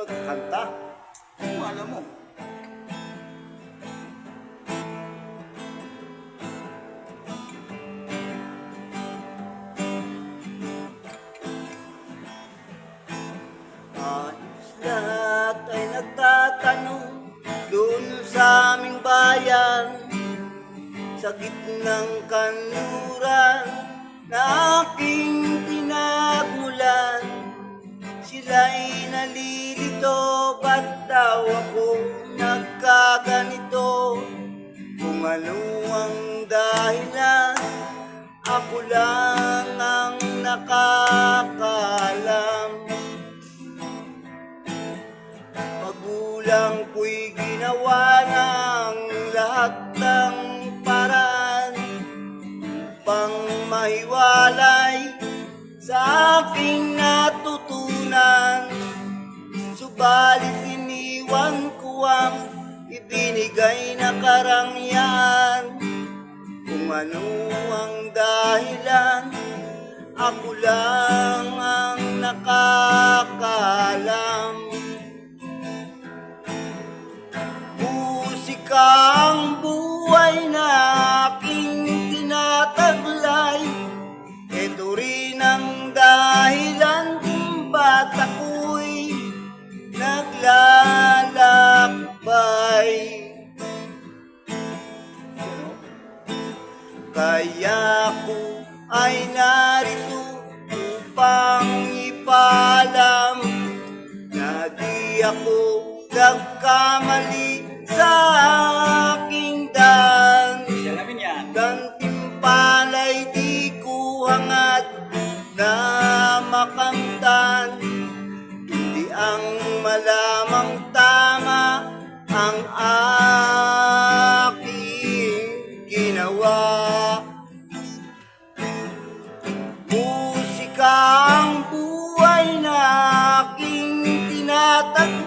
Kanta? Ano alam mo? Lahat ay nagtatanong doon sa aming bayan, sa gitnang kanluran na aking pinagmulan. Sila'y nalilito, ba't daw ako nagkaganito? Kung ano ang dahilan, ako lang ang nakakaalam. Magulang ko'y ginawa ng lahat ng paraan upang mahiwalay sa aking natutunan. Subalit iniwan ko ang ibinigay na karangyaan. Kung ano ang dahilan, ako lang ang nakakaalam. Musika ang buhay na aking tinataglay. Ito rin ang dahilan kung ba't ako'y naglalakbay. Kaya ako ay narito upang ipaalam na di ako nagkamali sa aking daan. Gantimpala'y di ko hangad na makamtan. Hindi ang malamang tama ang aking ginawa. Musika ang buhay na aking tinatag